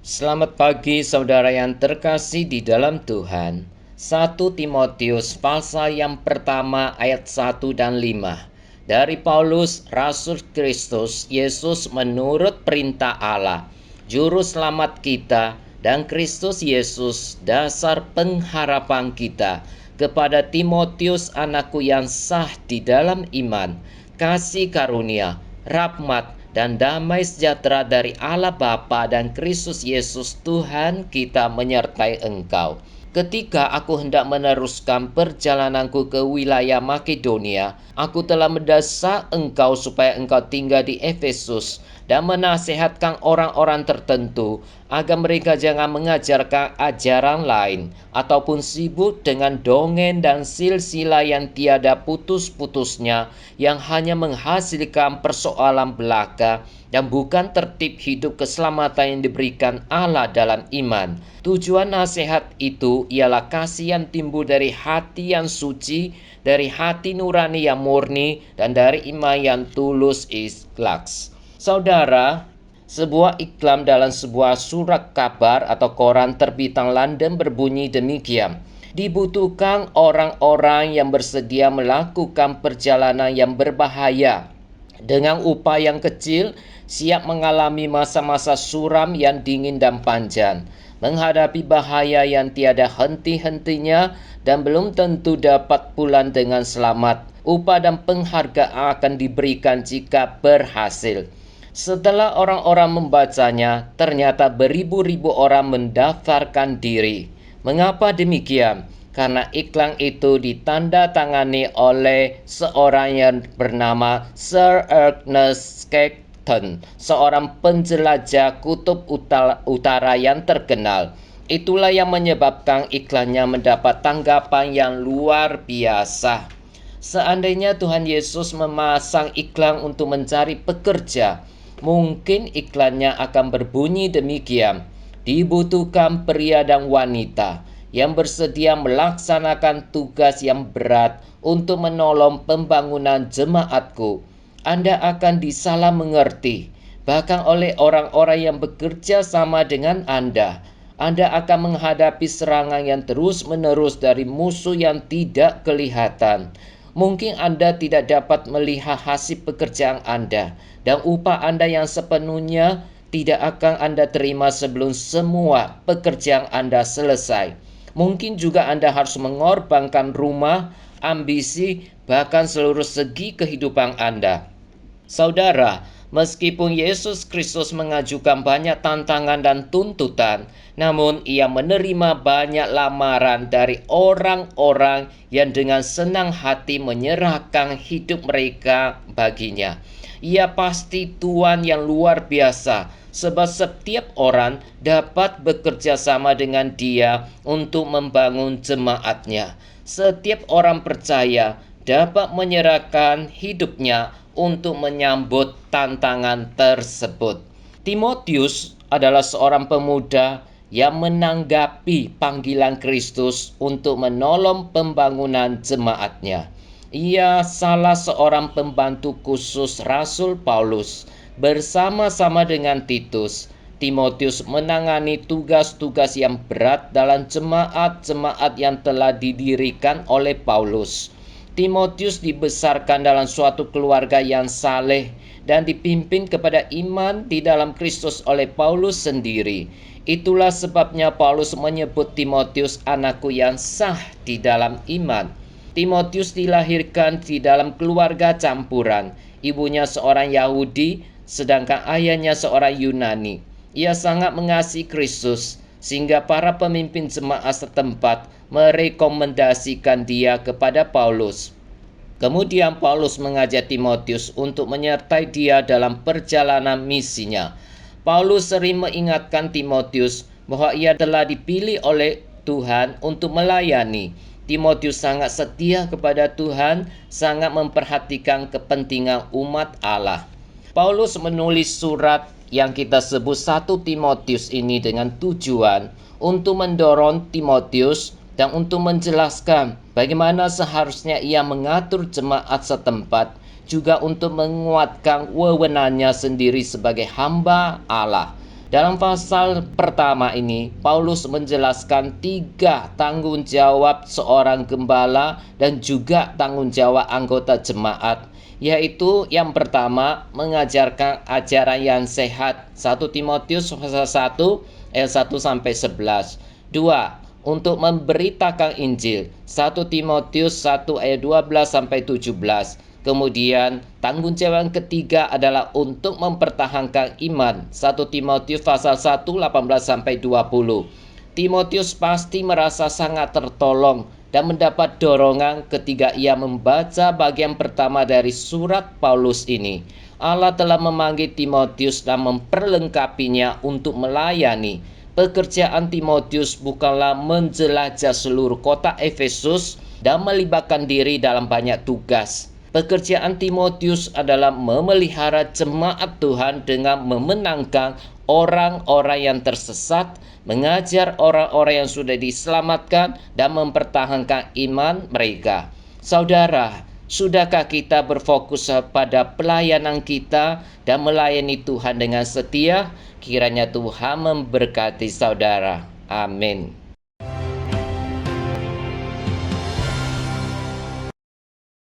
Selamat pagi saudara yang terkasih di dalam Tuhan. 1 Timotius pasal yang pertama ayat 1 dan 5. Dari Paulus, Rasul Kristus Yesus menurut perintah Allah, Juru Selamat kita, dan Kristus Yesus dasar pengharapan kita, kepada Timotius anakku yang sah di dalam iman, kasih karunia, rahmat, dan damai sejahtera dari Allah Bapa dan Kristus Yesus Tuhan kita menyertai engkau. Ketika aku hendak meneruskan perjalananku ke wilayah Makedonia, aku telah mendesak engkau supaya engkau tinggal di Efesus dan menasihatkan orang-orang tertentu agar mereka jangan mengajarkan ajaran lain ataupun sibuk dengan dongeng dan silsilah yang tiada putus-putusnya, yang hanya menghasilkan persoalan belaka dan bukan tertib hidup keselamatan yang diberikan Allah dalam iman. Tujuan nasihat itu ialah kasih yang timbul dari hati yang suci, dari hati nurani yang murni, dan dari iman yang tulus ikhlas. Saudara, sebuah iklan dalam sebuah surat kabar atau koran terbitan London berbunyi demikian: dibutuhkan orang-orang yang bersedia melakukan perjalanan yang berbahaya dengan upah yang kecil, siap mengalami masa-masa suram yang dingin dan panjang, menghadapi bahaya yang tiada henti-hentinya dan belum tentu dapat pulang dengan selamat. Upah dan penghargaan akan diberikan jika berhasil. Setelah orang-orang membacanya, ternyata beribu-ribu orang mendaftarkan diri. Mengapa demikian? Karena iklan itu ditandatangani oleh seorang yang bernama Sir Ernest Shackleton, seorang penjelajah kutub utara yang terkenal. Itulah yang menyebabkan iklannya mendapat tanggapan yang luar biasa. Seandainya Tuhan Yesus memasang iklan untuk mencari pekerja, mungkin iklannya akan berbunyi demikian: dibutuhkan pria dan wanita yang bersedia melaksanakan tugas yang berat untuk menolong pembangunan jemaatku. Anda akan disalah mengerti, bahkan oleh orang-orang yang bekerja sama dengan Anda. Anda akan menghadapi serangan yang terus-menerus dari musuh yang tidak kelihatan. Mungkin Anda tidak dapat melihat hasil pekerjaan Anda, dan upah Anda yang sepenuhnya tidak akan Anda terima sebelum semua pekerjaan Anda selesai. Mungkin juga Anda harus mengorbankan rumah, ambisi, bahkan seluruh segi kehidupan Anda. Saudara, meskipun Yesus Kristus mengajukan banyak tantangan dan tuntutan, namun Ia menerima banyak lamaran dari orang-orang yang dengan senang hati menyerahkan hidup mereka baginya. Ia pasti Tuhan yang luar biasa, sebab setiap orang dapat bekerja sama dengan Dia untuk membangun jemaatnya. Setiap orang percaya dapat menyerahkan hidupnya untuk menyambut tantangan tersebut. Timotius adalah seorang pemuda yang menanggapi panggilan Kristus untuk menolong pembangunan jemaatnya. Ia salah seorang pembantu khusus Rasul Paulus. Bersama-sama dengan Titus, Timotius menangani tugas-tugas yang berat dalam jemaat-jemaat yang telah didirikan oleh Paulus. Timotius dibesarkan dalam suatu keluarga yang saleh dan dipimpin kepada iman di dalam Kristus oleh Paulus sendiri. Itulah sebabnya Paulus menyebut Timotius anakku yang sah di dalam iman. Timotius dilahirkan di dalam keluarga campuran. Ibunya seorang Yahudi, sedangkan ayahnya seorang Yunani. Ia sangat mengasihi Kristus, sehingga para pemimpin jemaat setempat merekomendasikan dia kepada Paulus. Kemudian Paulus mengajak Timotius untuk menyertai dia dalam perjalanan misinya. Paulus sering mengingatkan Timotius bahwa ia telah dipilih oleh Tuhan untuk melayani. Timotius sangat setia kepada Tuhan, sangat memperhatikan kepentingan umat Allah. Paulus menulis surat yang kita sebut 1 Timotius ini dengan tujuan untuk mendorong Timotius dan untuk menjelaskan bagaimana seharusnya ia mengatur jemaat setempat, juga untuk menguatkan wewenangnya sendiri sebagai hamba Allah. Dalam pasal pertama ini, Paulus menjelaskan 3 tanggung jawab seorang gembala dan juga tanggung jawab anggota jemaat, yaitu yang pertama, mengajarkan ajaran yang sehat. 1 Timotius pasal 1 ayat 1-11. 2. Untuk memberitakan Injil. 1 Timotius 1 ayat 12-17. Kemudian tanggung jawab yang ketiga adalah untuk mempertahankan iman. 1 Timotius pasal 1 18-20. Timotius pasti merasa sangat tertolong dan mendapat dorongan ketika ia membaca bagian pertama dari surat Paulus ini. Allah telah memanggil Timotius dan memperlengkapinya untuk melayani. Pekerjaan Timotius bukanlah menjelajah seluruh kota Efesus dan melibatkan diri dalam banyak tugas. Pekerjaan Timotius adalah memelihara jemaat Tuhan dengan memenangkan orang-orang yang tersesat, mengajar orang-orang yang sudah diselamatkan, dan mempertahankan iman mereka. Saudara, sudahkah kita berfokus pada pelayanan kita dan melayani Tuhan dengan setia? Kiranya Tuhan memberkati saudara. Amin.